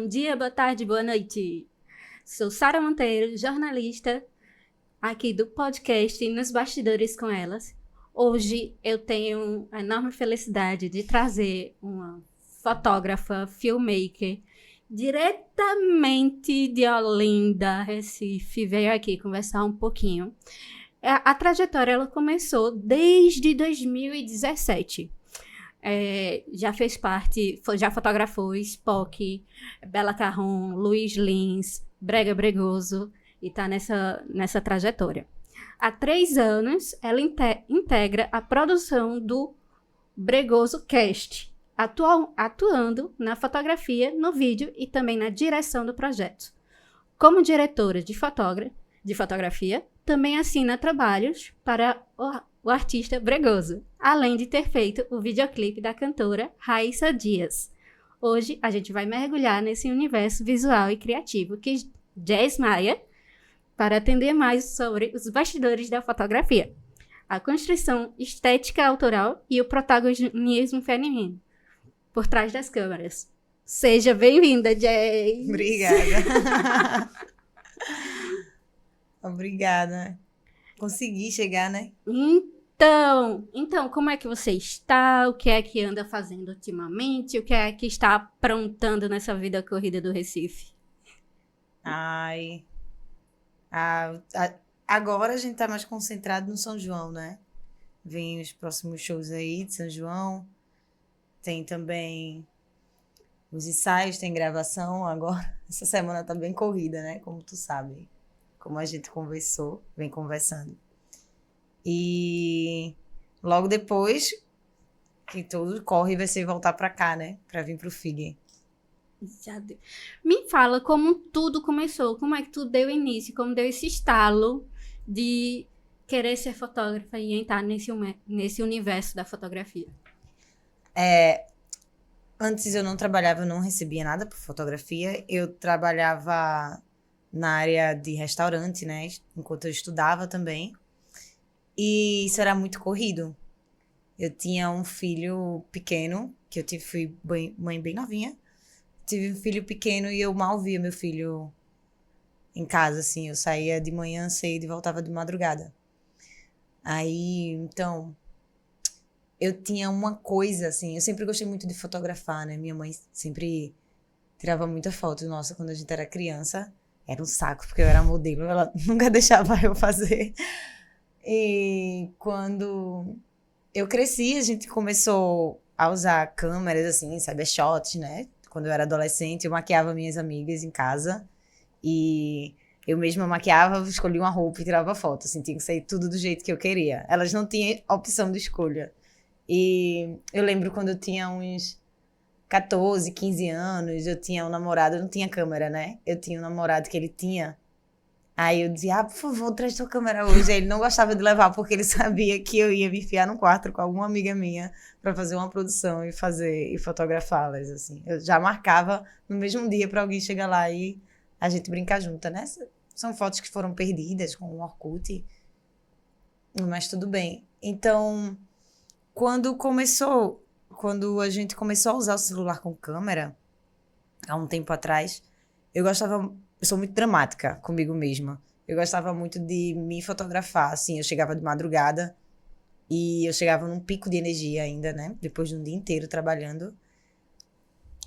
dia, boa tarde, boa noite. Sou Sara Monteiro, jornalista aqui do podcast Nos Bastidores com Elas. Hoje eu tenho a enorme felicidade de trazer uma fotógrafa, filmmaker, diretamente de Olinda, Recife, veio aqui conversar um pouquinho. A trajetória ela começou desde 2017. Já fez parte, já fotografou Spock, Bela Carron, Luiz Lins, Brega Bregoso e está nessa trajetória. Há 3 anos, ela integra a produção do Bregoso Cast, atuando na fotografia, no vídeo e também na direção do projeto. Como diretora de fotografia, também assina trabalhos para o artista Bregoso, além de ter feito o videoclipe da cantora Raíssa Dias. Hoje a gente vai mergulhar nesse universo visual e criativo que Jazz Maia, para atender mais sobre os bastidores da fotografia, a construção estética autoral e o protagonismo feminino por trás das câmeras. Seja bem-vinda, Jazz! Obrigada. Obrigada. Consegui chegar, né? Então, como é que você está? O que é que anda fazendo ultimamente? O que é que está aprontando nessa vida corrida do Recife? Agora a gente tá mais concentrado no São João, né? Vem os próximos shows aí de São João. Tem também os ensaios, tem gravação agora. Essa semana tá bem corrida, né? Como tu sabe. Como a gente vem conversando. E logo depois que tudo corre, vai ser voltar pra cá, né? Pra vir pro FIG. Me fala como tudo começou, como é que tudo deu início, como deu esse estalo de querer ser fotógrafa e entrar nesse universo da fotografia. Antes eu não trabalhava, eu não recebia nada por fotografia. Eu trabalhava na área de restaurante, né? Enquanto eu estudava também. E isso era muito corrido. Eu tinha um filho pequeno, que fui mãe bem novinha. Tive um filho pequeno e eu mal via meu filho em casa, assim. Eu saía de manhã cedo e voltava de madrugada. Aí, então, eu tinha uma coisa, assim. Eu sempre gostei muito de fotografar, né? Minha mãe sempre tirava muita foto. Nossa, quando a gente era criança, era um saco, porque eu era modelo. Ela nunca deixava eu fazer. E quando eu cresci, a gente começou a usar câmeras, assim, cybershots, né? Quando eu era adolescente, eu maquiava minhas amigas em casa. E eu mesma maquiava, escolhia uma roupa e tirava foto. Assim, tinha que sair tudo do jeito que eu queria. Elas não tinham opção de escolha. E eu lembro quando eu tinha uns 14, 15 anos, eu tinha um namorado, eu não tinha câmera, né? Eu tinha um namorado que ele tinha. Aí eu dizia, por favor, traz tua câmera hoje. Aí ele não gostava de levar, porque ele sabia que eu ia me enfiar no quarto com alguma amiga minha para fazer uma produção e fotografá-las, assim. Eu já marcava no mesmo dia para alguém chegar lá e a gente brincar junto, né? São fotos que foram perdidas com o Orkut, mas tudo bem. Então, quando a gente começou a usar o celular com câmera, há um tempo atrás, eu sou muito dramática comigo mesma. Eu gostava muito de me fotografar, assim. Eu chegava de madrugada e eu chegava num pico de energia ainda, né? Depois de um dia inteiro trabalhando.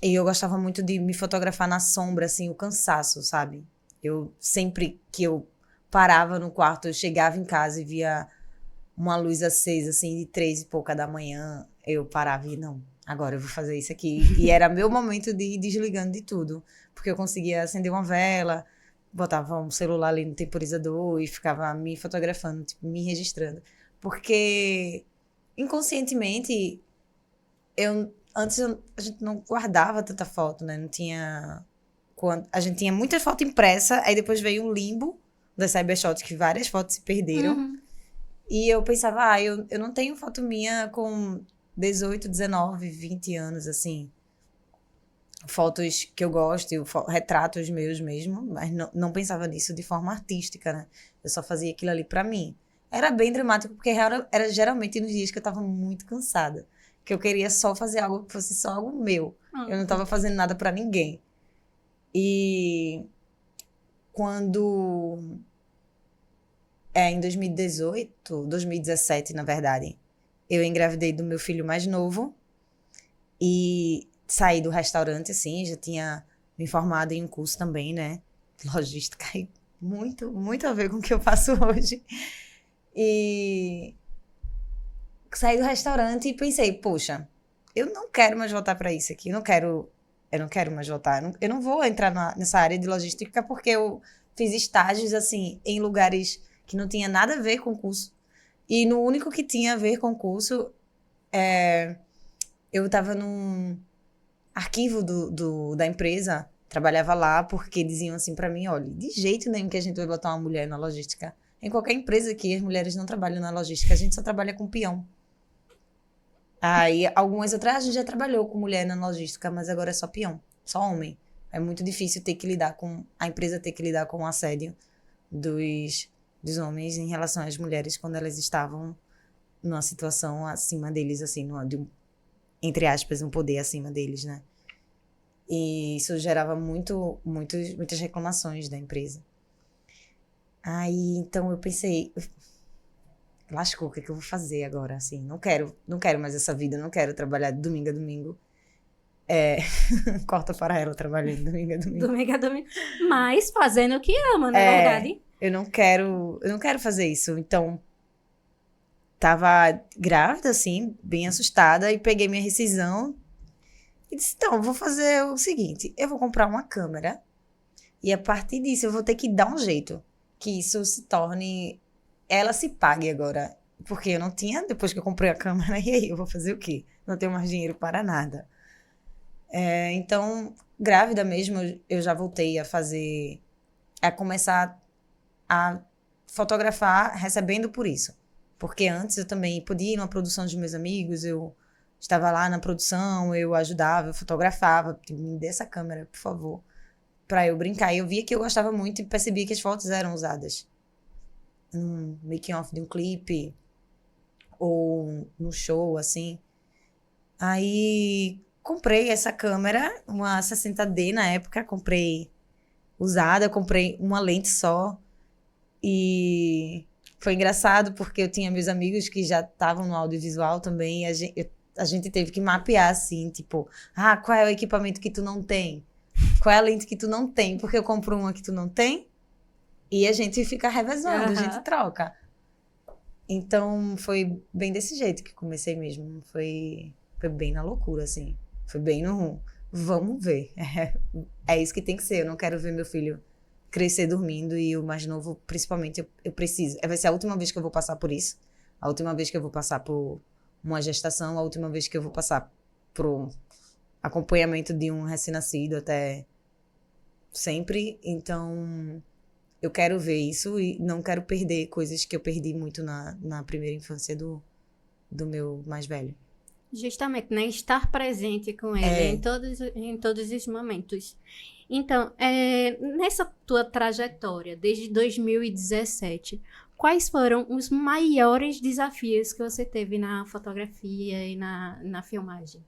E eu gostava muito de me fotografar na sombra, assim, o cansaço, sabe? Sempre que eu parava no quarto, eu chegava em casa e via uma luz acesa, assim, de 3 e pouca da manhã. Eu parava e, não, agora eu vou fazer isso aqui. E era meu momento de ir desligando de tudo. Porque eu conseguia acender uma vela, botava um celular ali no temporizador e ficava me fotografando, tipo, me registrando. Porque, inconscientemente, antes a gente não guardava tanta foto, né? Não tinha... A gente tinha muita foto impressa, aí depois veio um limbo das cybershots, que várias fotos se perderam. Uhum. E eu pensava, eu não tenho foto minha com 18, 19, 20 anos, assim. Fotos que eu gosto, retratos meus mesmo, mas não pensava nisso de forma artística, né? Eu só fazia aquilo ali pra mim. Era bem dramático, porque era geralmente nos dias que eu tava muito cansada, que eu queria só fazer algo que fosse só algo meu. Eu não tava fazendo nada pra ninguém. E quando... em 2018, 2017, na verdade, eu engravidei do meu filho mais novo e saí do restaurante, assim, já tinha me formado em um curso também, né? Logística, e muito, muito a ver com o que eu faço hoje. E saí do restaurante e pensei, poxa, eu não quero mais voltar para isso aqui, eu não quero mais voltar, eu não vou entrar nessa área de logística porque eu fiz estágios, assim, em lugares que não tinha nada a ver com o curso. E no único que tinha a ver com o curso, eu estava num arquivo da empresa, trabalhava lá, porque diziam assim para mim, olha, de jeito nenhum que a gente vai botar uma mulher na logística. Em qualquer empresa aqui, as mulheres não trabalham na logística, a gente só trabalha com peão. Aí, algumas outras, a gente já trabalhou com mulher na logística, mas agora é só peão, só homem. É muito difícil ter que lidar com, a empresa ter que lidar com o assédio dos homens em relação às mulheres quando elas estavam numa situação acima deles, assim, entre aspas, um poder acima deles, né? E isso gerava muitas reclamações da empresa. Aí, então, eu pensei, lascou, o que é que eu vou fazer agora, assim? Não quero mais essa vida, não quero trabalhar de domingo a domingo. Corta para ela trabalhando de domingo a domingo. Domingo a domingo. Mas fazendo o que ama, não é verdade? Eu não quero fazer isso. Então, tava grávida, assim, bem assustada, e peguei minha rescisão e disse, então, vou fazer o seguinte, eu vou comprar uma câmera e a partir disso eu vou ter que dar um jeito que isso se torne, ela se pague agora, porque eu não tinha, depois que eu comprei a câmera, e aí, eu vou fazer o quê? Não tenho mais dinheiro para nada. Então, grávida mesmo, eu já voltei a começar a fotografar recebendo por isso. Porque antes eu também podia ir numa produção dos meus amigos, eu estava lá na produção, eu ajudava, eu fotografava, tipo, me dê essa câmera, por favor, para eu brincar. E eu via que eu gostava muito e percebia que as fotos eram usadas num making-off de um clipe ou no show, assim. Aí comprei essa câmera, uma 60D na época, comprei usada, comprei uma lente só. E foi engraçado porque eu tinha meus amigos que já estavam no audiovisual também, e a gente teve que mapear assim, tipo, qual é o equipamento que tu não tem? Qual é a lente que tu não tem? Porque eu compro uma que tu não tem e a gente fica revezando, a gente troca. Então foi bem desse jeito que comecei mesmo, foi bem na loucura, assim, foi bem no vamos ver, é isso que tem que ser, eu não quero ver meu filho crescer dormindo e o mais novo, principalmente, eu preciso. Vai ser a última vez que eu vou passar por isso. A última vez que eu vou passar por uma gestação, a última vez que eu vou passar por um acompanhamento de um recém-nascido até sempre. Então, eu quero ver isso e não quero perder coisas que eu perdi muito na primeira infância do meu mais velho. Justamente, né? Estar presente com ele em todos os momentos. Então, nessa tua trajetória, desde 2017, quais foram os maiores desafios que você teve na fotografia e na filmagem?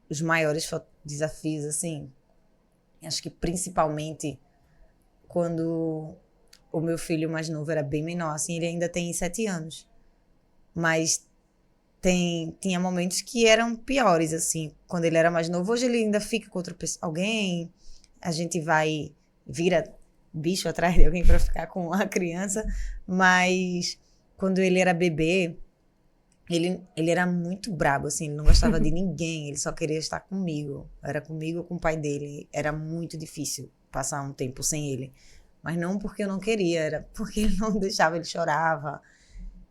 Os maiores desafios, assim, acho que principalmente quando o meu filho mais novo era bem menor, assim, ele ainda tem 7 anos. Mas tinha momentos que eram piores, assim, quando ele era mais novo. Hoje ele ainda fica com alguém, a gente vira bicho atrás de alguém para ficar com a criança, mas quando ele era bebê, ele era muito brabo, assim, ele não gostava de ninguém, ele só queria estar comigo. Era comigo ou com o pai dele. Era muito difícil passar um tempo sem ele. Mas não porque eu não queria, era porque ele não deixava, ele chorava.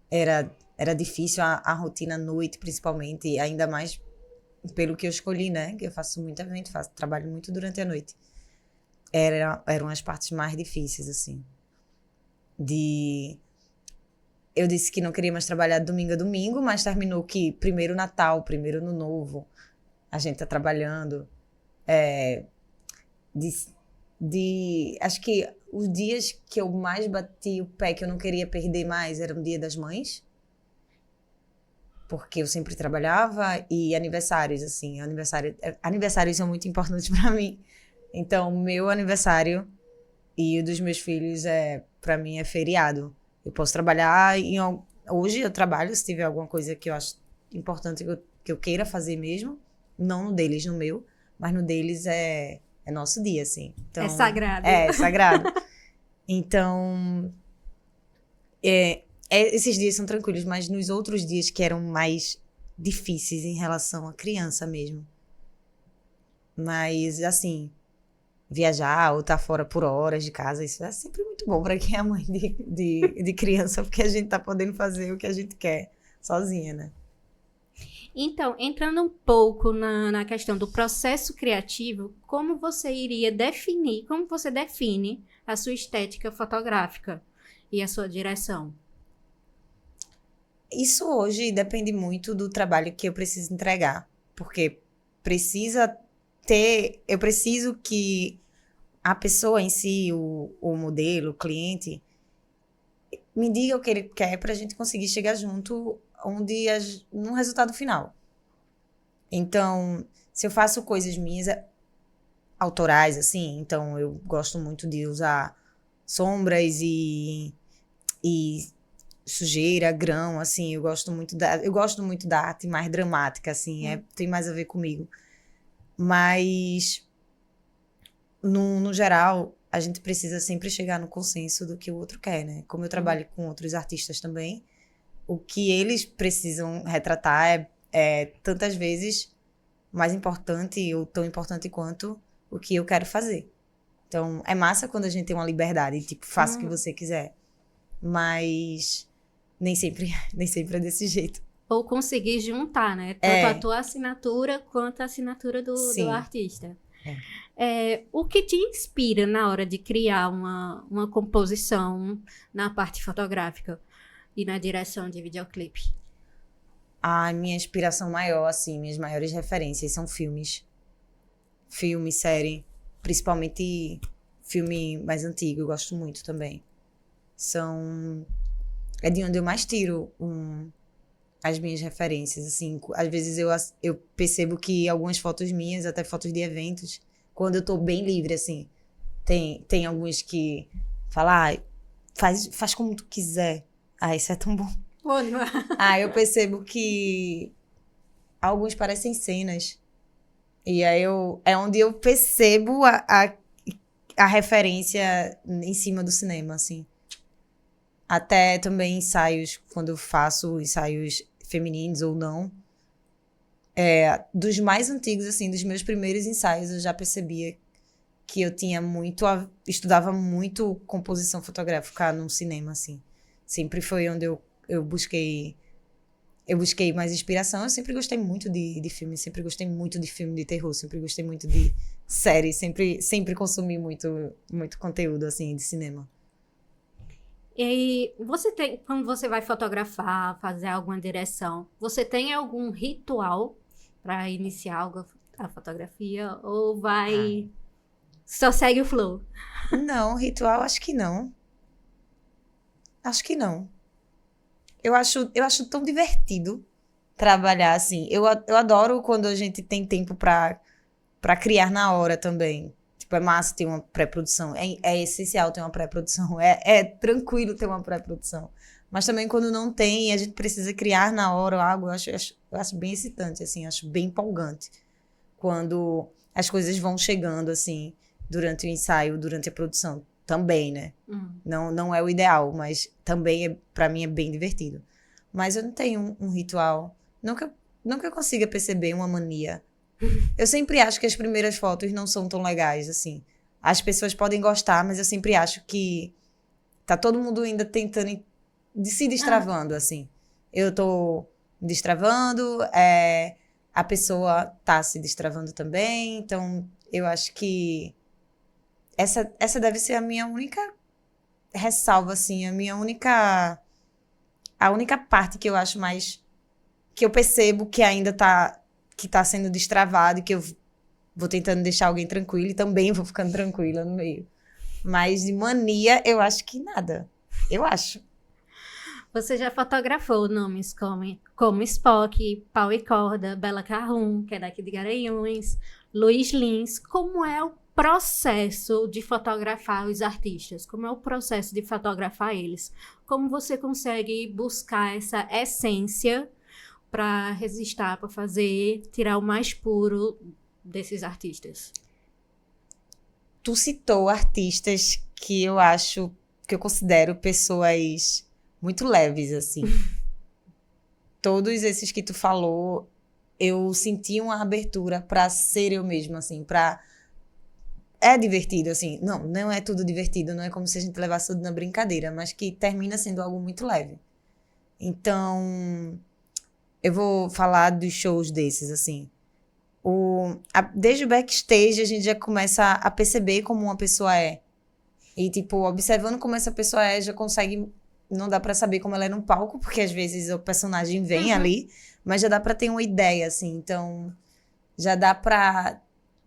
Era difícil a rotina à noite, principalmente, ainda mais pelo que eu escolhi, né? Que eu faço muito evento, trabalho muito durante a noite. Eram as partes mais difíceis, assim. Eu disse que não queria mais trabalhar de domingo a domingo, mas terminou que primeiro Natal, primeiro Ano Novo, a gente tá trabalhando. Acho que os dias que eu mais bati o pé, que eu não queria perder mais, era o Dia das Mães. porque eu sempre trabalhava, e aniversários, assim, aniversários são muito importantes para mim. Então, meu aniversário e o dos meus filhos, para mim, é feriado. Eu posso trabalhar, hoje eu trabalho, se tiver alguma coisa que eu acho importante que eu queira fazer mesmo, não no deles, no meu, mas no deles é nosso dia, assim. Então, É sagrado. É sagrado. Então, esses dias são tranquilos, mas nos outros dias que eram mais difíceis em relação à criança mesmo. Mas, assim, viajar ou estar fora por horas de casa, isso é sempre muito bom para quem é mãe de criança, porque a gente tá podendo fazer o que a gente quer sozinha, né? Então, entrando um pouco na questão do processo criativo, como você define a sua estética fotográfica e a sua direção? Isso hoje depende muito do trabalho que eu preciso entregar, porque eu preciso que a pessoa em si, o modelo, o cliente, me diga o que ele quer para a gente conseguir chegar junto num resultado final. Então, se eu faço coisas minhas autorais, assim, então eu gosto muito de usar sombras e sujeira, grão, assim, eu gosto muito da arte mais dramática, assim, tem mais a ver comigo. Mas, no geral, a gente precisa sempre chegar no consenso do que o outro quer, né? Como eu trabalho com outros artistas também, o que eles precisam retratar é tantas vezes mais importante ou tão importante quanto o que eu quero fazer. Então, é massa quando a gente tem uma liberdade, tipo, faça o que você quiser. Mas nem sempre é desse jeito. Ou conseguir juntar, né? Tanto a tua assinatura quanto a assinatura do artista. O que te inspira na hora de criar uma composição na parte fotográfica e na direção de videoclipe? A minha inspiração maior, assim, minhas maiores referências são filmes. Filme, série, principalmente filme mais antigo, eu gosto muito também. É de onde eu mais tiro as minhas referências, assim. Às vezes eu percebo que algumas fotos minhas, até fotos de eventos, quando eu tô bem livre, assim, tem alguns que falam, faz como tu quiser. Isso é tão bom. Eu percebo que alguns parecem cenas. E aí é onde eu percebo a referência em cima do cinema, assim. Até também ensaios, quando eu faço ensaios femininos ou não. Dos mais antigos, assim, dos meus primeiros ensaios, eu já percebia que eu tinha estudava muito composição fotográfica no cinema, assim. Sempre foi onde eu busquei mais inspiração. Eu sempre gostei muito de filme, sempre gostei muito de filme de terror, sempre gostei muito de série, sempre consumi muito, muito conteúdo, assim, de cinema. E aí, quando você vai fotografar, fazer alguma direção, você tem algum ritual para iniciar a fotografia? Ou só segue o flow? Não, ritual, acho que não. Acho que não. Eu acho tão divertido trabalhar assim. Eu adoro quando a gente tem tempo pra criar na hora também. Tipo, é massa ter uma pré-produção. É essencial ter uma pré-produção. É tranquilo ter uma pré-produção. Mas também quando não tem e a gente precisa criar na hora algo, eu acho bem excitante, assim. Acho bem empolgante. Quando as coisas vão chegando, assim, durante o ensaio, durante a produção. Também, né? Não é o ideal, mas também, pra mim, é bem divertido. Mas eu não tenho um ritual. Não que eu consiga perceber uma mania. Eu sempre acho que as primeiras fotos não são tão legais, assim. As pessoas podem gostar, mas eu sempre acho que tá todo mundo ainda tentando se destravando, assim. Eu tô me destravando, a pessoa tá se destravando também, então eu acho que essa deve ser a minha única ressalva, assim, a única parte que eu acho mais, que eu percebo que ainda que tá sendo destravado e que eu vou tentando deixar alguém tranquilo e também vou ficando tranquila no meio. Mas de mania, eu acho que nada. Eu acho. Você já fotografou nomes como Spock, Pau e Corda, Bela Carrum, que é daqui de Garanhuns, Luiz Lins. Como é o processo de fotografar os artistas? Como é o processo de fotografar eles? Como você consegue buscar essa essência para resistir, para fazer, tirar o mais puro desses artistas? Tu citou artistas que eu acho, que eu considero pessoas muito leves, assim. Todos esses que tu falou, eu senti uma abertura pra ser eu mesma, assim, pra... É divertido, assim. Não é tudo divertido, não é como se a gente levasse tudo na brincadeira, mas que termina sendo algo muito leve. Então, eu vou falar dos shows desses, assim. Desde o backstage, a gente já começa a perceber como uma pessoa é. E, tipo, observando como essa pessoa é, já consegue... Não dá pra saber como ela é no palco, porque às vezes o personagem vem ali, mas já dá pra ter uma ideia, assim. Então, já dá pra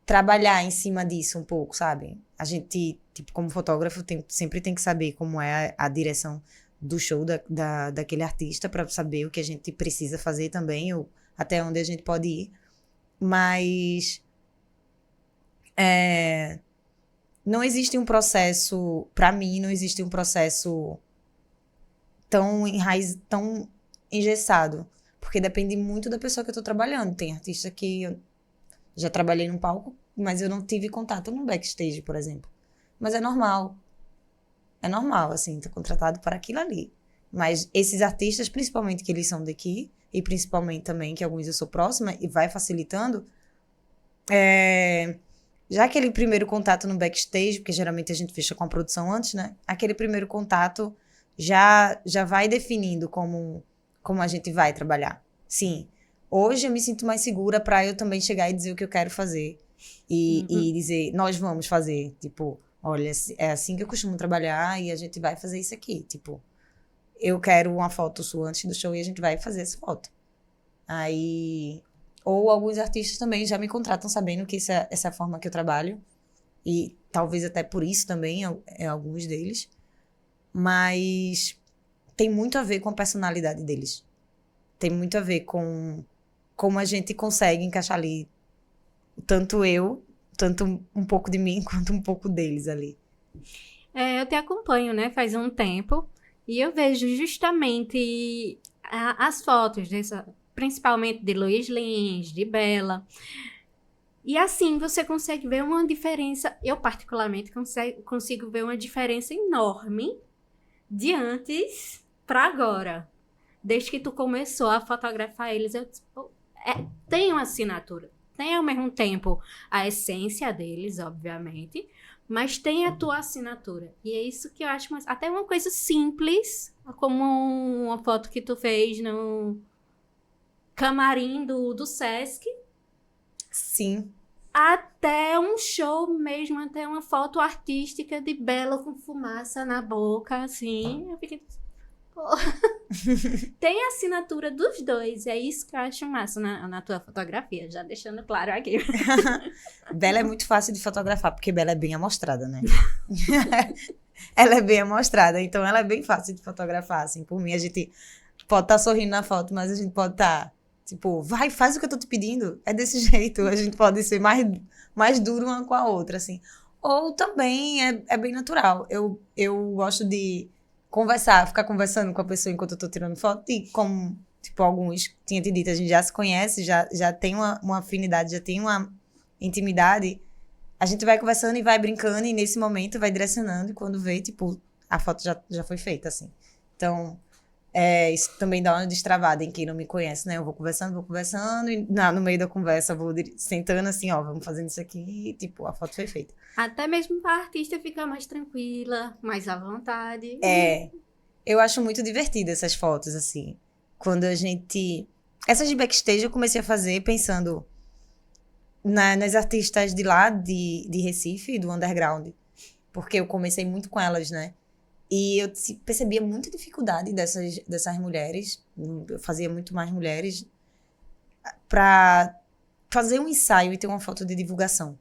trabalhar em cima disso um pouco, sabe? A gente, tipo, como fotógrafo, sempre tem que saber como é a direção do show daquele artista pra saber o que a gente precisa fazer também, ou até onde a gente pode ir. Mas não existe um processo, pra mim, não existe um processo tão engessado, porque depende muito da pessoa que eu tô trabalhando. Tem artista que eu já trabalhei num palco, mas eu não tive contato no backstage, por exemplo. Mas é normal, assim, tá contratado para aquilo ali. Mas esses artistas, principalmente que eles são daqui, e principalmente também que alguns eu sou próxima, e vai facilitando, já aquele primeiro contato no backstage, porque geralmente a gente fecha com a produção antes, né? Aquele primeiro contato já vai definindo como a gente vai trabalhar. Sim, hoje eu me sinto mais segura para eu também chegar e dizer o que eu quero fazer. E dizer, nós vamos fazer. Tipo, olha, é assim que eu costumo trabalhar e a gente vai fazer isso aqui. Tipo, eu quero uma foto sua antes do show e a gente vai fazer essa foto. Aí... Ou alguns artistas também já me contratam sabendo que essa é a forma que eu trabalho. E talvez até por isso também, alguns deles. Mas tem muito a ver com a personalidade deles. Tem muito a ver com como a gente consegue encaixar ali tanto um pouco de mim, quanto um pouco deles ali. Eu te acompanho, né, faz um tempo, e eu vejo justamente as fotos principalmente de Luiz Lins, de Bela. E assim você consegue ver uma diferença, eu particularmente consigo ver uma diferença enorme de antes para agora. Desde que tu começou a fotografar eles, eu tem uma assinatura. Tem ao mesmo tempo a essência deles, obviamente, mas tem a tua assinatura. E é isso que eu acho até uma coisa simples, como uma foto que tu fez no camarim do Sesc. Sim. Até um show mesmo, até uma foto artística de Bela com fumaça na boca, assim. Eu fiquei... Tem a assinatura dos dois, é isso que eu acho massa na tua fotografia, já deixando claro aqui. Bela é muito fácil de fotografar, porque Bela é bem amostrada, né? Ela é bem amostrada, então ela é bem fácil de fotografar, assim. Por mim, a gente pode estar sorrindo na foto, mas a gente pode estar, tipo, vai, faz o que eu tô te pedindo. É desse jeito, a gente pode ser mais duro uma com a outra, assim. Ou também é bem natural. Eu gosto de ficar conversando com a pessoa enquanto eu tô tirando foto, e como, tipo, alguns tinha te dito, a gente já se conhece, já tem uma afinidade, já tem uma intimidade, a gente vai conversando e vai brincando, e nesse momento vai direcionando, e quando vê, tipo, a foto já foi feita, assim. Então, isso também dá uma destravada em quem não me conhece, né? Eu vou conversando, e no meio da conversa eu vou sentando assim, ó, vamos fazendo isso aqui, e, tipo, a foto foi feita. Até mesmo para a artista ficar mais tranquila, mais à vontade. Eu acho muito divertido essas fotos, assim. Quando a gente... Essas de backstage eu comecei a fazer pensando nas artistas de lá, de Recife, do underground. Porque eu comecei muito com elas, né? E eu percebia muita dificuldade dessas mulheres. Eu fazia muito mais mulheres para fazer um ensaio e ter uma foto de divulgação.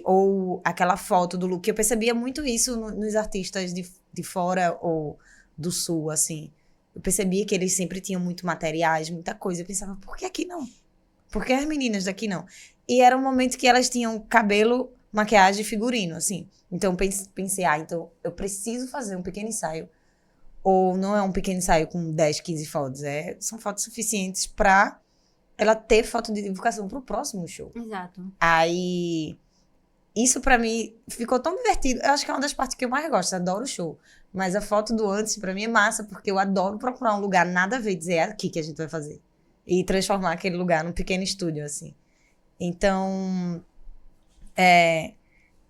Ou aquela foto do look. Eu percebia muito isso nos artistas de fora, ou do Sul, assim. Eu percebia que eles sempre tinham muito materiais, muita coisa. Eu pensava, por que aqui não? Por que as meninas daqui não? E era um momento que elas tinham cabelo, maquiagem e figurino, assim. Então, pensei, então eu preciso fazer um pequeno ensaio. Ou não é um pequeno ensaio com 10, 15 fotos. São fotos suficientes pra ela ter foto de divulgação pro próximo show. Exato. Aí, isso pra mim ficou tão divertido. Eu acho que é uma das partes que eu mais gosto. Eu adoro o show. Mas a foto do antes, pra mim, é massa, porque eu adoro procurar um lugar nada a ver, dizer, é aqui que a gente vai fazer. E transformar aquele lugar num pequeno estúdio, assim. Então,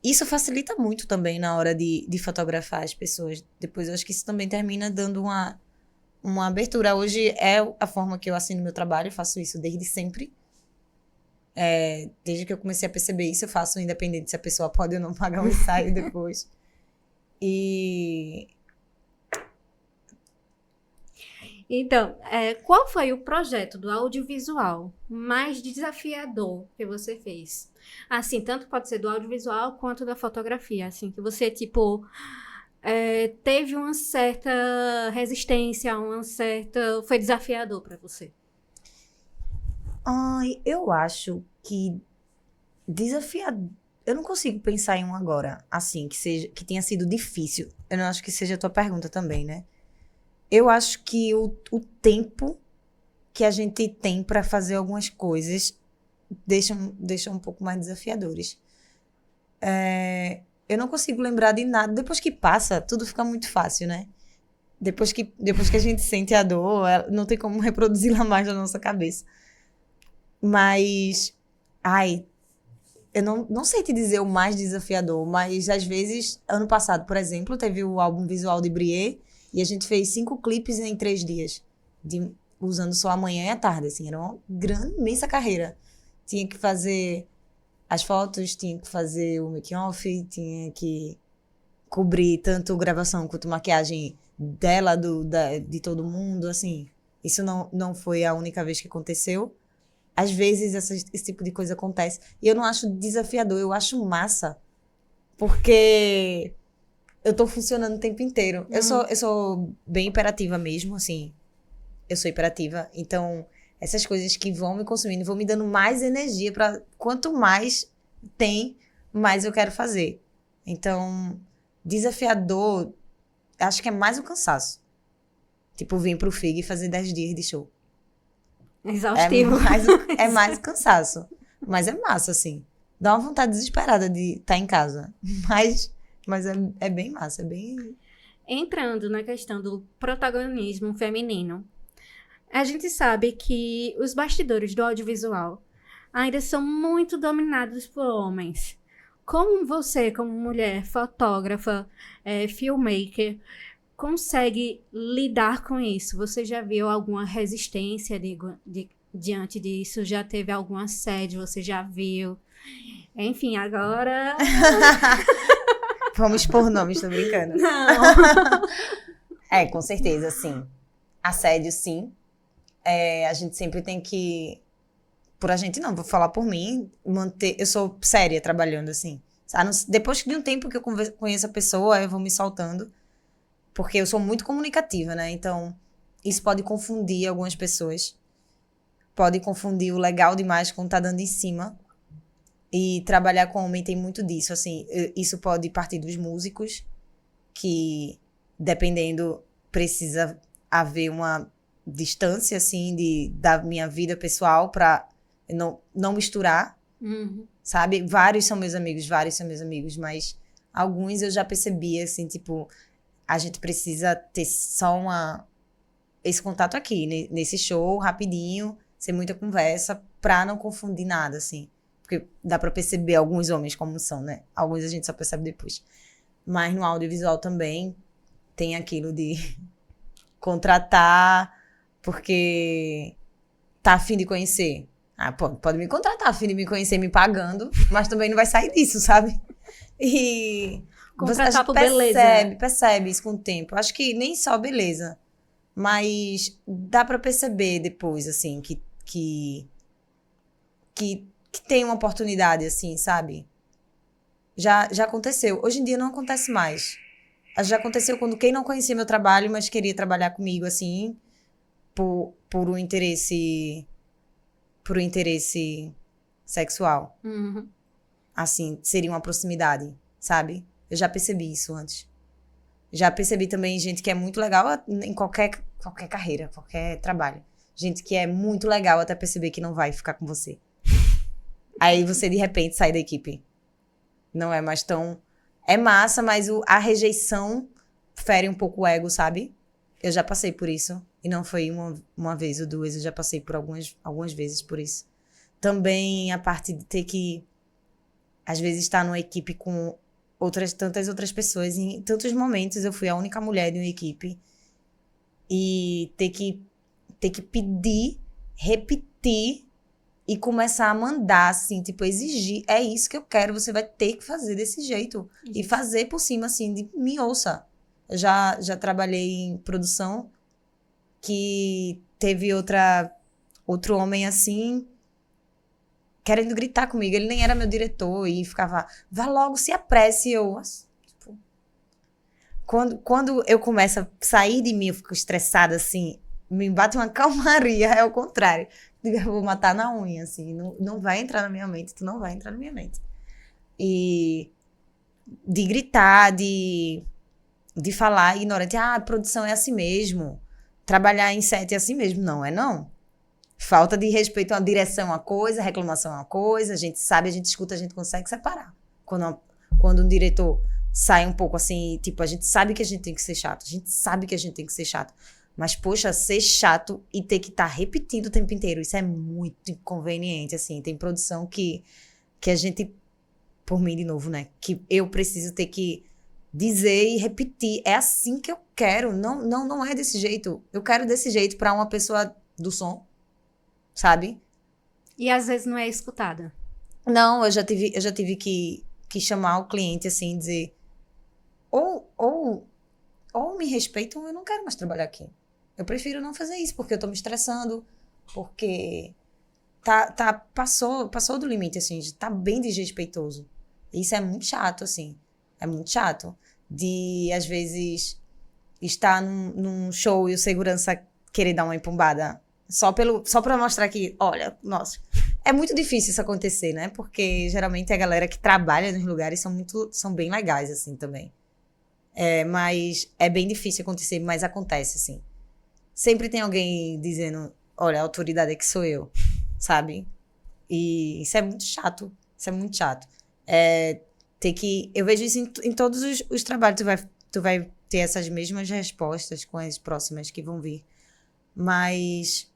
isso facilita muito também na hora de fotografar as pessoas. Depois, eu acho que isso também termina dando uma abertura. Hoje é a forma que eu assino meu trabalho, eu faço isso desde sempre. Desde que eu comecei a perceber isso, eu faço independente se a pessoa pode ou não pagar um ensaio depois. Então, qual foi o projeto do audiovisual mais desafiador que você fez? Assim, tanto pode ser do audiovisual quanto da fotografia, assim, que você, tipo, teve uma certa resistência, foi desafiador para você. Ai, eu acho que desafiador. Eu não consigo pensar em um agora, assim, que tenha sido difícil. Eu não acho que seja a tua pergunta também, né? Eu acho que o tempo que a gente tem para fazer algumas coisas deixa um pouco mais desafiadores. Eu não consigo lembrar de nada. Depois que passa, tudo fica muito fácil, né? Depois que a gente sente a dor, não tem como reproduzi-la mais na nossa cabeça. Mas, eu não sei te dizer o mais desafiador, mas às vezes, ano passado, por exemplo, teve o álbum visual de Brie e a gente fez 5 clipes em 3 dias, usando só a manhã e a tarde, assim, era uma grande, imensa carreira. Tinha que fazer as fotos, tinha que fazer o make-off, tinha que cobrir tanto gravação quanto maquiagem dela, de todo mundo, assim. Isso não foi a única vez que aconteceu. Às vezes esse tipo de coisa acontece. E eu não acho desafiador, eu acho massa. Porque eu tô funcionando o tempo inteiro. Eu sou bem hiperativa mesmo, assim. Eu sou hiperativa. Então, essas coisas que vão me consumindo, vão me dando mais energia pra... Quanto mais tem, mais eu quero fazer. Então, desafiador, acho que é mais o cansaço. Tipo, vir pro FIG e fazer 10 dias de show. Exaustivo. É mais cansaço. Mas é massa, assim. Dá uma vontade desesperada de estar em casa. Mas é bem massa, é bem... Entrando na questão do protagonismo feminino, a gente sabe que os bastidores do audiovisual ainda são muito dominados por homens. Como você, como mulher, fotógrafa, filmmaker, consegue lidar com isso? Você já viu alguma resistência diante disso? Já teve algum assédio? Você já viu? Enfim, agora... Vamos expor nomes, tô brincando. Não. Com certeza, sim. Assédio, sim. A gente sempre tem que... Por a gente não, vou falar por mim, manter... Eu sou séria trabalhando, assim. Depois de um tempo que eu conheço a pessoa, eu vou me soltando. Porque eu sou muito comunicativa, né? Então, isso pode confundir algumas pessoas. Pode confundir o legal demais com tá dando em cima. E trabalhar com homem tem muito disso, assim. Isso pode partir dos músicos, que, dependendo, precisa haver uma distância, assim, da minha vida pessoal pra não misturar, sabe? Vários são meus amigos, mas alguns eu já percebi, assim, tipo... A gente precisa ter só esse contato aqui, nesse show, rapidinho, sem muita conversa, pra não confundir nada, assim. Porque dá pra perceber alguns homens como são, né? Alguns a gente só percebe depois. Mas no audiovisual também tem aquilo de contratar porque tá a fim de conhecer. Pode me contratar, a fim de me conhecer me pagando, mas também não vai sair disso, sabe? E... Contratar por beleza. Percebe isso com o tempo. Acho que nem só beleza, mas dá pra perceber depois, assim, que tem uma oportunidade, assim, sabe? Já aconteceu. Hoje em dia não acontece mais. Já aconteceu quando quem não conhecia meu trabalho, mas queria trabalhar comigo, assim, por um interesse sexual. Uhum. Assim, seria uma proximidade, sabe? Eu já percebi isso antes. Já percebi também gente que é muito legal em qualquer carreira, qualquer trabalho. Gente que é muito legal até perceber que não vai ficar com você. Aí você, de repente, sai da equipe. Não é mais tão... É massa, mas a rejeição fere um pouco o ego, sabe? Eu já passei por isso. E não foi uma vez ou duas, eu já passei por algumas vezes por isso. Também a parte de ter que, às vezes, estar numa equipe com tantas outras pessoas. Em tantos momentos eu fui a única mulher de uma equipe. E ter que pedir, repetir e começar a mandar, assim, tipo, exigir. É isso que eu quero, você vai ter que fazer desse jeito. Isso. E fazer por cima, assim, de me ouça. Eu já trabalhei em produção que teve outro homem, assim, querendo gritar comigo. Ele nem era meu diretor e ficava, vá logo, se apresse. E eu, tipo... Quando eu começo a sair de mim, eu fico estressada, assim, me bate uma calmaria, é o contrário. Eu vou matar na unha, assim, não vai entrar na minha mente, tu não vai entrar na minha mente. E de gritar, de falar ignorante, a produção é assim mesmo, trabalhar em set é assim mesmo. Não, é não. Falta de respeito à direção é uma coisa, reclamação é uma coisa, a gente sabe, a gente escuta, a gente consegue separar. Quando um diretor sai um pouco assim, tipo, a gente sabe que a gente tem que ser chato, a gente sabe que a gente tem que ser chato. Mas, poxa, ser chato e ter que estar repetindo o tempo inteiro, isso é muito inconveniente, assim. Tem produção que a gente, por mim de novo, né? Que eu preciso ter que dizer e repetir. É assim que eu quero, não é desse jeito. Eu quero desse jeito para uma pessoa do som, sabe? E às vezes não é escutada. Não, eu já tive que chamar o cliente, assim, dizer ou me respeitam ou eu não quero mais trabalhar aqui. Eu prefiro não fazer isso, porque eu tô me estressando, porque passou do limite, assim, tá bem desrespeitoso. Isso é muito chato, assim. É muito chato. De, às vezes, estar num show e o segurança querer dar uma empombada só pra mostrar que, olha, nossa. É muito difícil isso acontecer, né? Porque, geralmente, a galera que trabalha nos lugares são bem legais, assim, também. Mas é bem difícil acontecer, mas acontece, assim. Sempre tem alguém dizendo, olha, a autoridade é que sou eu, sabe? E isso é muito chato. Isso é muito chato. Eu vejo isso em todos os trabalhos. Tu vai ter essas mesmas respostas com as próximas que vão vir. Mas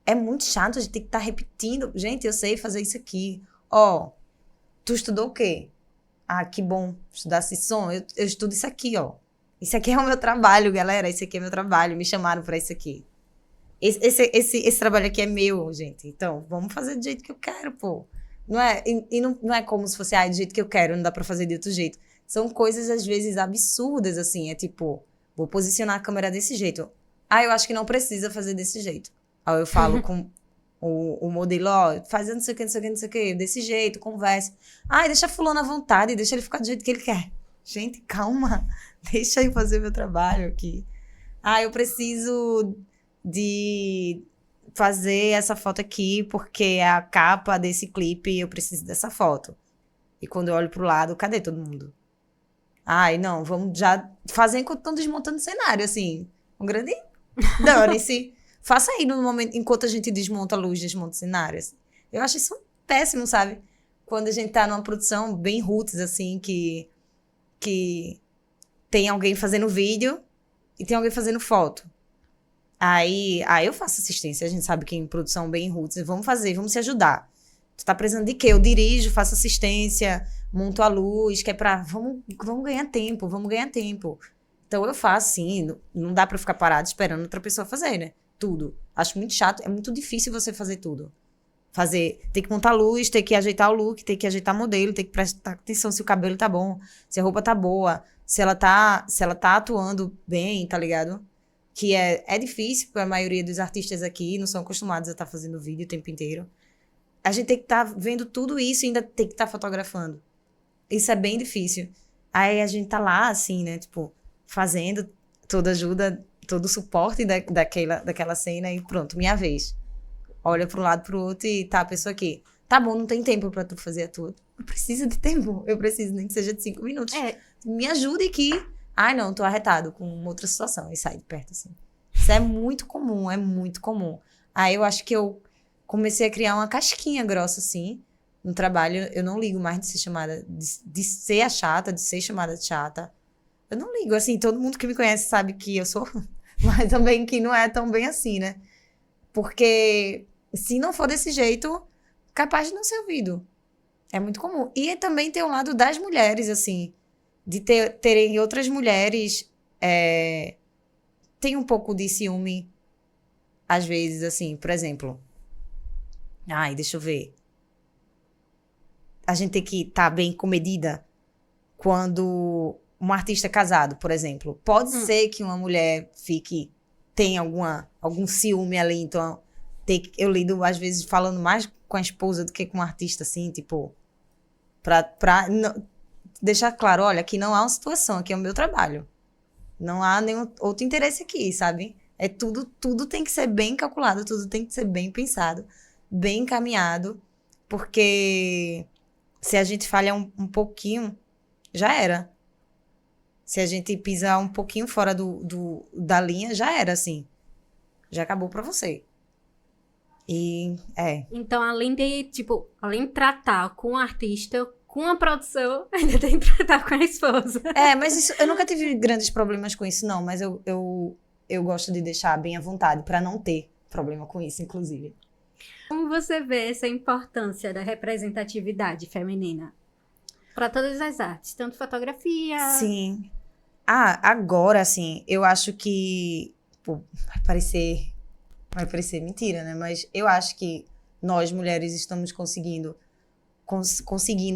é muito chato a gente ter que estar repetindo. Gente, eu sei fazer isso aqui. Tu estudou o quê? Ah, que bom. Estudasse som. Eu estudo isso aqui, ó. Isso aqui é o meu trabalho, galera. Esse aqui é meu trabalho. Me chamaram pra isso aqui. Esse trabalho aqui é meu, gente. Então, vamos fazer do jeito que eu quero, pô. Não é, não é como se fosse, do jeito que eu quero, não dá pra fazer de outro jeito. São coisas, às vezes, absurdas, assim. É tipo, vou posicionar a câmera desse jeito. Eu acho que não precisa fazer desse jeito. Aí eu falo com o modelo, faz não sei o que, não sei o que, não sei o que, desse jeito, conversa. Deixa fulano à vontade, deixa ele ficar do jeito que ele quer. Gente, calma. Deixa eu fazer meu trabalho aqui. Eu preciso de fazer essa foto aqui porque é a capa desse clipe e eu preciso dessa foto. E quando eu olho pro lado, cadê todo mundo? Não, vamos já fazer enquanto estão desmontando o cenário, assim. Um grande dane-se. Faça aí no momento, enquanto a gente desmonta a luz, desmonta o cenário. Assim. Eu acho isso péssimo, sabe? Quando a gente tá numa produção bem roots, assim, que tem alguém fazendo vídeo e tem alguém fazendo foto. Aí eu faço assistência, a gente sabe que em produção bem roots, vamos se ajudar. Tu tá precisando de quê? Eu dirijo, faço assistência, monto a luz, que é pra, vamos ganhar tempo. Então eu faço, sim, não dá pra ficar parado esperando outra pessoa fazer, né? Tudo. Acho muito chato, é muito difícil você fazer tudo. Tem que montar a luz, tem que ajeitar o look, tem que ajeitar o modelo, tem que prestar atenção se o cabelo tá bom, se a roupa tá boa, se ela tá atuando bem, tá ligado? Que é difícil, porque a maioria dos artistas aqui não são acostumados a estar fazendo vídeo o tempo inteiro. A gente tem que estar vendo tudo isso e ainda tem que estar fotografando. Isso é bem difícil. Aí a gente tá lá, assim, né? Tipo, fazendo toda ajuda, todo o suporte daquela cena e pronto, minha vez. Olha pro lado, pro outro e tá, a pessoa aqui. Tá bom, não tem tempo pra tu fazer a tua. Eu preciso de tempo. Eu preciso, nem que seja de 5 minutos. Me ajude aqui. Ai, não, tô arretado com uma outra situação. E sai de perto, assim. Isso é muito comum, é muito comum. Aí eu acho que eu comecei a criar uma casquinha grossa, assim, no trabalho. Eu não ligo mais de ser chamada, de ser a chata, de ser chamada de chata. Eu não ligo, assim, todo mundo que me conhece sabe que eu sou, mas também que não é tão bem assim, né? Porque se não for desse jeito, capaz de não ser ouvido. É muito comum. E também tem o lado das mulheres, assim, de terem outras mulheres, tem um pouco de ciúme, às vezes, assim, por exemplo. Ai, deixa eu ver. A gente tem que estar bem comedida quando um artista é casado, por exemplo. Pode ser que uma mulher tenha algum ciúme ali, então eu lido, às vezes, falando mais com a esposa do que com um artista, assim, tipo, pra deixar claro, olha, aqui não há uma situação, aqui é o meu trabalho. Não há nenhum outro interesse aqui, sabe? Tudo tem que ser bem calculado, tudo tem que ser bem pensado, bem encaminhado, porque se a gente falha um pouquinho, já era. Se a gente pisar um pouquinho fora da linha, já era, assim. Já acabou pra você. Então, além de tratar com o artista, com a produção, ainda tem que tratar com a esposa. Mas isso, eu nunca tive grandes problemas com isso, não. Mas eu gosto de deixar bem à vontade, pra não ter problema com isso, inclusive. Como você vê essa importância da representatividade feminina para todas as artes, tanto fotografia... Sim. Agora, assim, eu acho que... Pô, vai parecer mentira, né? Mas eu acho que nós, mulheres, estamos conseguindo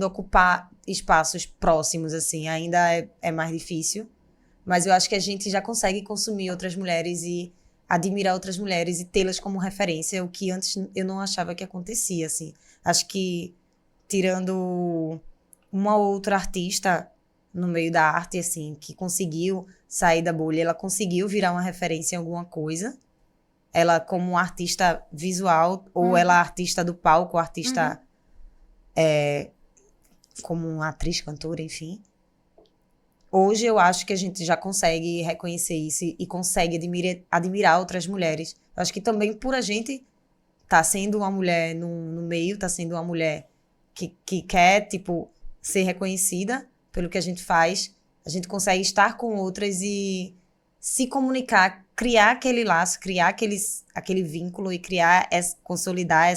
ocupar espaços próximos, assim. Ainda é mais difícil, mas eu acho que a gente já consegue consumir outras mulheres e admirar outras mulheres e tê-las como referência, o que antes eu não achava que acontecia, assim. Acho que, tirando uma outra artista no meio da arte, assim, que conseguiu sair da bolha, ela conseguiu virar uma referência em alguma coisa. Ela como uma artista visual, ou ela artista do palco, artista como uma atriz, cantora, enfim. Hoje eu acho que a gente já consegue reconhecer isso e consegue admirar outras mulheres. Eu acho que também por a gente tá sendo uma mulher no meio, tá sendo uma mulher que quer, tipo, ser reconhecida pelo que a gente faz, a gente consegue estar com outras e se comunicar, criar aquele laço, criar aquele vínculo e consolidar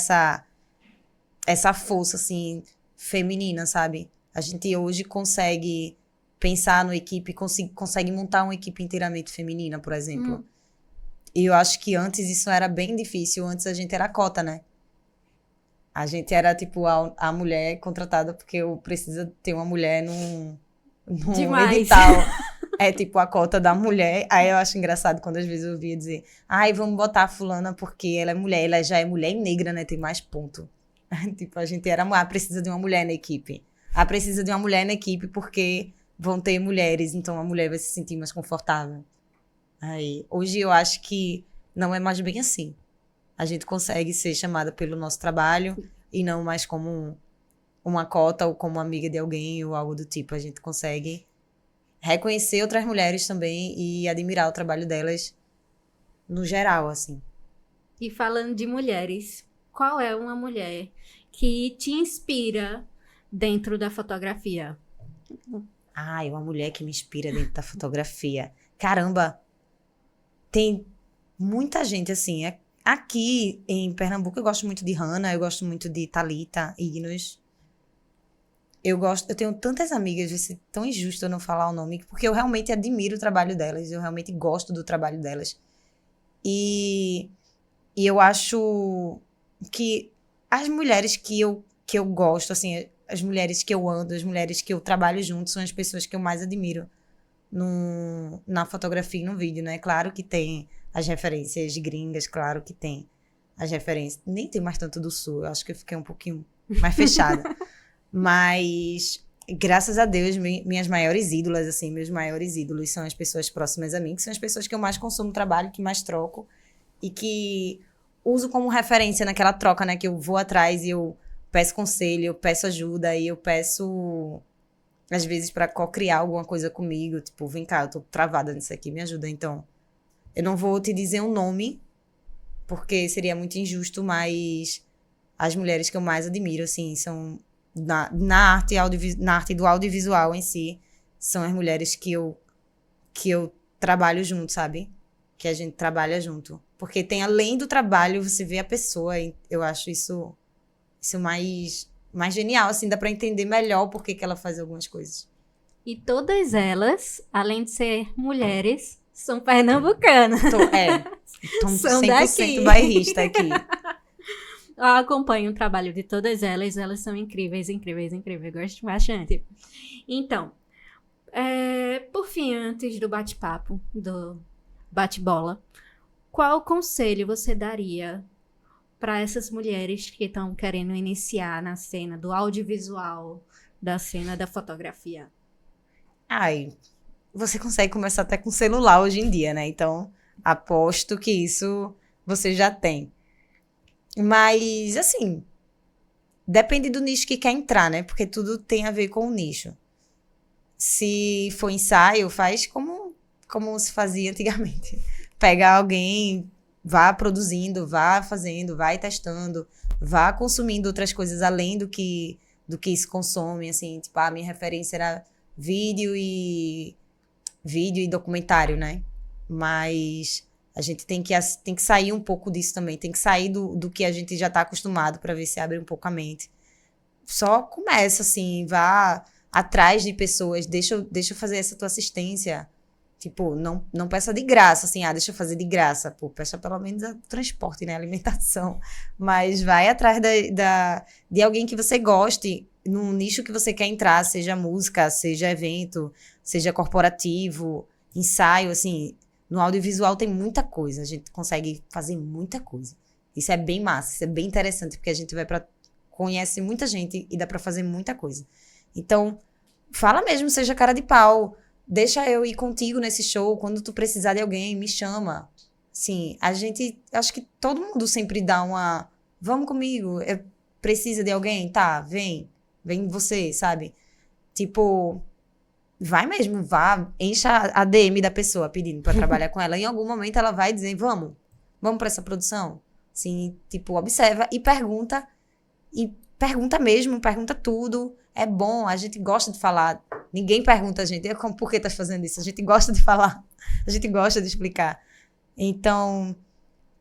essa força, assim, feminina, sabe? A gente hoje consegue pensar numa equipe, consegue montar uma equipe inteiramente feminina, por exemplo. E eu acho que antes isso era bem difícil. Antes a gente era a cota, né? A gente era, tipo, a mulher contratada porque eu preciso ter uma mulher num edital. É, tipo, a cota da mulher. Aí eu acho engraçado quando às vezes eu ouvia dizer vamos botar a fulana porque ela é mulher. Ela já é mulher e negra, né? Tem mais ponto. Tipo, a gente era precisa de uma mulher na equipe. Precisa de uma mulher na equipe porque vão ter mulheres, então a mulher vai se sentir mais confortável. Hoje eu acho que não é mais bem assim. A gente consegue ser chamada pelo nosso trabalho e não mais como uma cota ou como amiga de alguém ou algo do tipo. A gente consegue reconhecer outras mulheres também e admirar o trabalho delas no geral, assim. E falando de mulheres, qual é uma mulher que te inspira dentro da fotografia? Uma mulher que me inspira dentro da fotografia. Caramba! Tem muita gente, assim. Aqui em Pernambuco eu gosto muito de Hannah, eu gosto muito de Thalita, Ignos. Eu tenho tantas amigas, vai ser tão injusto eu não falar o nome, porque eu realmente admiro o trabalho delas, eu realmente gosto do trabalho delas. E eu acho que as mulheres que eu gosto, assim, as mulheres que eu ando, as mulheres que eu trabalho junto, são as pessoas que eu mais admiro na fotografia e no vídeo, né? Claro que tem as referências gringas, claro que tem as referências. Nem tem mais tanto do sul, eu acho que eu fiquei um pouquinho mais fechada. Mas graças a Deus, minhas maiores ídolas, assim, meus maiores ídolos são as pessoas próximas a mim, que são as pessoas que eu mais consumo trabalho, que mais troco e que uso como referência naquela troca, né? Que eu vou atrás e eu peço conselho, eu peço ajuda e eu peço, às vezes, pra co-criar alguma coisa comigo. Tipo, vem cá, eu tô travada nisso aqui, me ajuda. Então, eu não vou te dizer um nome, porque seria muito injusto, mas as mulheres que eu mais admiro, assim, são na arte do audiovisual em si, são as mulheres que eu trabalho junto, sabe? Que a gente trabalha junto. Porque tem, além do trabalho, você vê a pessoa, e eu acho isso mais genial, assim, dá pra entender melhor por que ela faz algumas coisas. E todas elas, além de ser mulheres, são pernambucanas. Tô São 100% daqui. bairrista aqui. Eu acompanho o trabalho de todas elas são incríveis, incríveis, incríveis. Eu gosto bastante. Então, por fim, antes do bate-papo, do bate-bola, qual conselho você daria para essas mulheres que estão querendo iniciar na cena do audiovisual, da cena da fotografia? Ai, você consegue começar até com celular hoje em dia, né? Então, aposto que isso você já tem. Mas, assim, depende do nicho que quer entrar, né? Porque tudo tem a ver com o nicho. Se for ensaio, faz como se fazia antigamente. Pega alguém, vá produzindo, vá fazendo, vai testando, vá consumindo outras coisas além do que se consome, assim. Tipo, a minha referência era vídeo e documentário, né? Mas a gente tem que sair um pouco disso também. Tem que sair do que a gente já tá acostumado para ver se abre um pouco a mente. Só começa, assim, vá atrás de pessoas. Deixa eu fazer essa tua assistência. Tipo, não peça de graça, assim, deixa eu fazer de graça. Pô, peça pelo menos o transporte, né? Alimentação. Mas vai atrás de alguém que você goste, num nicho que você quer entrar, seja música, seja evento, seja corporativo, ensaio, assim. No audiovisual tem muita coisa, a gente consegue fazer muita coisa. Isso é bem massa, isso é bem interessante, porque a gente conhece muita gente e dá pra fazer muita coisa. Então, fala mesmo, seja cara de pau. Deixa eu ir contigo nesse show, quando tu precisar de alguém, me chama. Assim, acho que todo mundo sempre dá vamos comigo, precisa de alguém? Tá, vem você, sabe? Tipo, vai mesmo, vá, encha a DM da pessoa pedindo pra trabalhar com ela. Em algum momento ela vai dizer, vamos pra essa produção. Assim, tipo, observa e pergunta mesmo, pergunta tudo. É bom, a gente gosta de falar. Ninguém pergunta a gente, por que estás fazendo isso? A gente gosta de falar, a gente gosta de explicar. Então,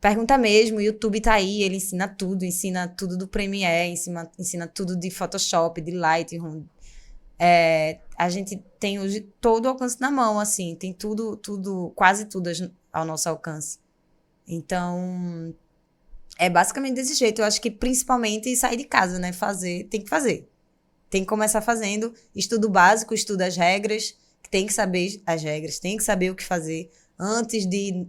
pergunta mesmo, o YouTube tá aí, ele ensina tudo do Premiere, ensina tudo de Photoshop, de Lightroom. A gente tem hoje todo o alcance na mão, assim, tem tudo, quase tudo ao nosso alcance. Então, é basicamente desse jeito. Eu acho que principalmente sair de casa, né? Tem que fazer. Tem que começar fazendo estudo básico, estuda as regras, tem que saber as regras, tem que saber o que fazer antes de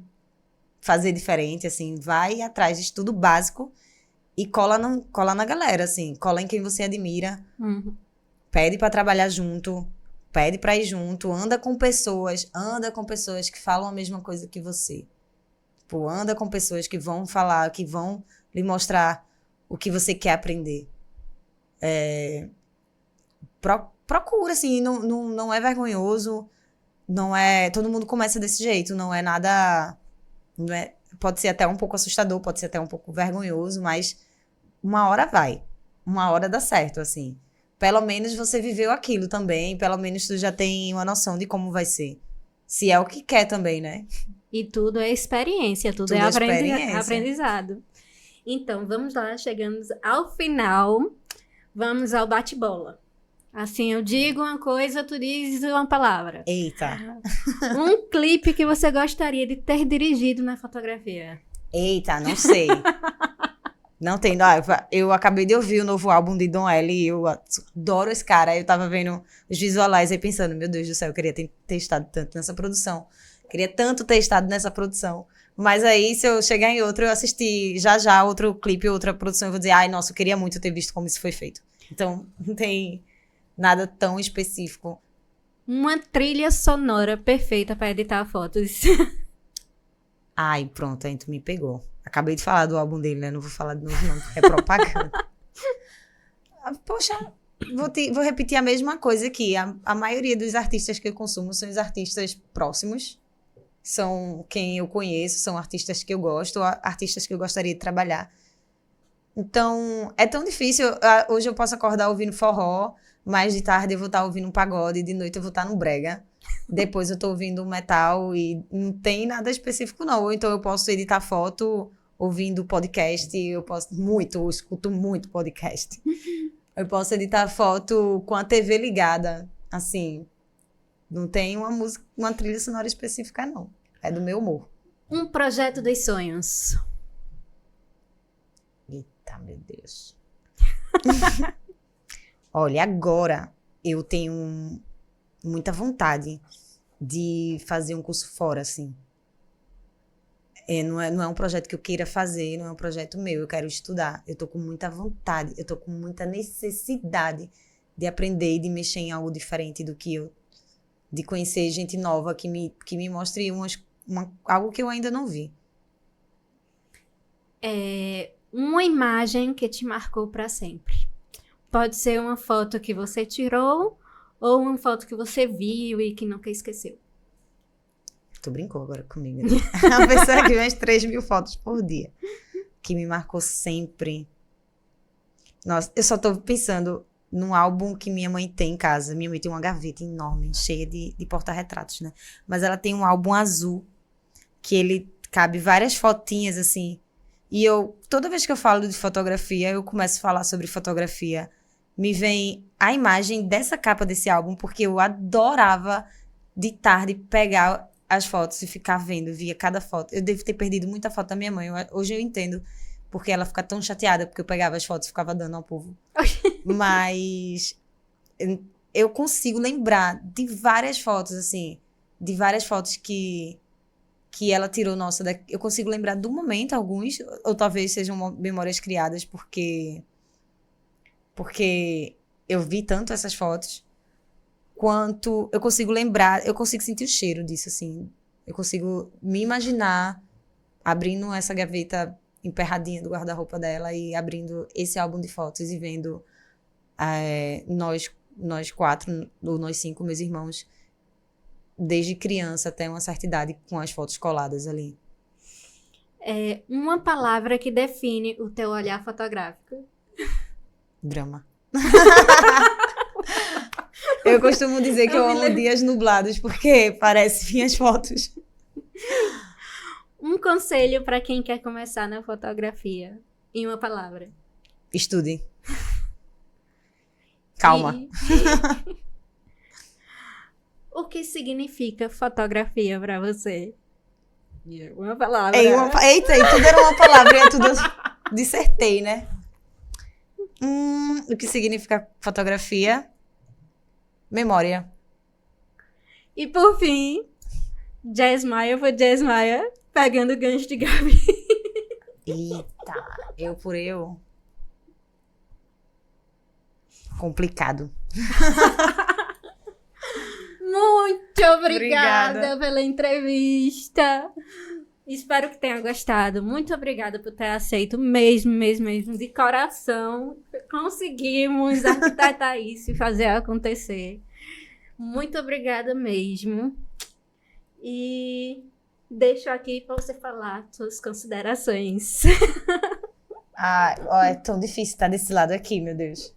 fazer diferente, assim, vai atrás de estudo básico e cola na galera, assim, cola em quem você admira, pede pra trabalhar junto, pede pra ir junto, anda com pessoas que falam a mesma coisa que você. Tipo, anda com pessoas que vão falar, que vão lhe mostrar o que você quer aprender. Procura, assim, não é vergonhoso, não é... Todo mundo começa desse jeito, não é nada... Pode ser até um pouco assustador, pode ser até um pouco vergonhoso, mas uma hora dá certo, assim. Pelo menos você viveu aquilo também, pelo menos tu já tem uma noção de como vai ser. Se é o que quer também, né? E tudo é experiência, tudo é aprendizado. Então, vamos lá, chegamos ao final, vamos ao bate-bola. Assim, eu digo uma coisa, tu diz uma palavra. Eita. Um clipe que você gostaria de ter dirigido na fotografia. Eita, não sei. Não tem. Eu acabei de ouvir o novo álbum de Dom L e eu adoro esse cara. Eu tava vendo os visuais aí pensando, meu Deus do céu, eu queria ter estado tanto nessa produção. Queria tanto ter estado nessa produção. Mas aí, se eu chegar em outro, eu assistir já outro clipe, outra produção, eu vou dizer, ai, nossa, eu queria muito ter visto como isso foi feito. Então, não nada tão específico. Uma trilha sonora perfeita para editar fotos. Ai, pronto, aí tu me pegou. Acabei de falar do álbum dele, né? Não vou falar de novo não, porque é propaganda. Poxa, vou repetir a mesma coisa aqui. A maioria dos artistas que eu consumo são os artistas próximos. São quem eu conheço, são artistas que eu gosto, artistas que eu gostaria de trabalhar. Então, é tão difícil. Hoje eu posso acordar ouvindo forró, mas de tarde eu vou estar ouvindo um pagode, de noite eu vou estar no brega. Depois eu tô ouvindo metal e não tem nada específico, não. Ou então eu posso editar foto ouvindo podcast, eu escuto muito podcast. Eu posso editar foto com a TV ligada, assim. Não tem uma trilha sonora específica, não. É do meu humor. Um projeto dos sonhos. Eita, meu Deus. Olha, agora eu tenho muita vontade de fazer um curso fora, assim. Não é um projeto que eu queira fazer, não é um projeto meu, eu quero estudar. Eu tô com muita vontade, eu tô com muita necessidade de aprender e de mexer em algo diferente do que eu, de conhecer gente nova que me mostre algo que eu ainda não vi. Uma imagem que te marcou para sempre. Pode ser uma foto que você tirou ou uma foto que você viu e que nunca esqueceu. Tu brincou agora comigo, né? A pessoa que vê umas 3.000 fotos por dia. Que me marcou sempre. Nossa, eu só tô pensando num álbum que minha mãe tem em casa. Minha mãe tem uma gaveta enorme, cheia de porta-retratos, né? Mas ela tem um álbum azul, que ele cabe várias fotinhas, assim. E toda vez que eu falo de fotografia, eu começo a falar sobre fotografia. Me vem a imagem dessa capa desse álbum, porque eu adorava de tarde pegar as fotos e ficar vendo, via cada foto. Eu devo ter perdido muita foto da minha mãe. Hoje eu entendo porque ela fica tão chateada, porque eu pegava as fotos e ficava dando ao povo. Mas eu consigo lembrar de várias fotos, assim, de várias fotos que ela tirou, nossa, eu consigo lembrar do momento, alguns, ou talvez sejam memórias criadas, porque eu vi tanto essas fotos, quanto eu consigo lembrar, eu consigo sentir o cheiro disso, assim. Eu consigo me imaginar abrindo essa gaveta emperradinha do guarda-roupa dela e abrindo esse álbum de fotos e vendo nós 4, ou nós 5, meus irmãos, desde criança até uma certa idade, com as fotos coladas ali. Uma palavra que define o teu olhar fotográfico. Drama. Eu costumo dizer que eu amo dias nublados, porque parece minhas fotos. Um conselho para quem quer começar na fotografia, em uma palavra. Estude. Calma. O que significa fotografia para você? Uma palavra. Eita, e tudo era uma palavra, e tudo dissertei, né? O que significa fotografia? Memória. E por fim, Jazz Maia foi Jazz Maia pegando o gancho de Gabi. Eita, eu por eu. Complicado. Muito obrigada pela entrevista. Espero que tenha gostado. Muito obrigada por ter aceito mesmo, de coração. Conseguimos arquitetar isso e fazer acontecer. Muito obrigada mesmo. E deixo aqui para você falar suas considerações. É tão difícil estar desse lado aqui, meu Deus.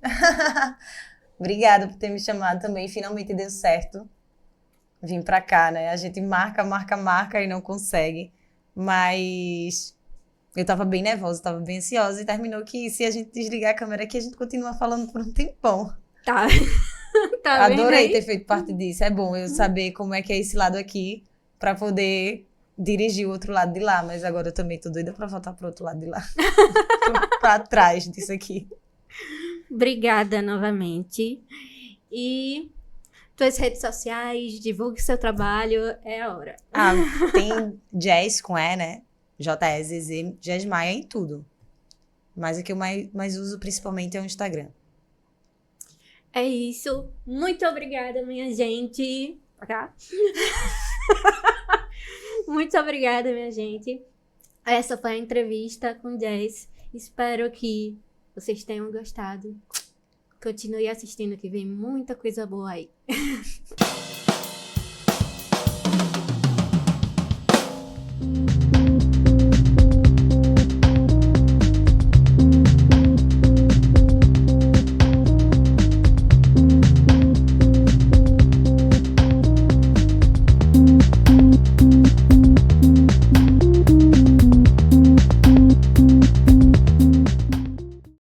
Obrigada por ter me chamado também. Finalmente deu certo. Vim pra cá, né? A gente marca e não consegue. Mas eu tava bem nervosa, tava bem ansiosa. E terminou que, se a gente desligar a câmera aqui, a gente continua falando por um tempão. Tá. Adorei ter feito parte disso. É bom eu saber como é que é esse lado aqui, pra poder dirigir o outro lado de lá. Mas agora eu também tô doida pra voltar pro outro lado de lá. Pra trás disso aqui. Obrigada novamente. E tuas redes sociais, divulgue seu trabalho, é a hora. Tem Jazz com E, né? J-E-Z-Z, Jazz Maia em tudo. Mas o que eu mais uso principalmente é o Instagram. É isso. Muito obrigada, minha gente. Tá? Muito obrigada, minha gente. Essa foi a entrevista com Jess. Espero que vocês tenham gostado. Continue assistindo que vem muita coisa boa aí.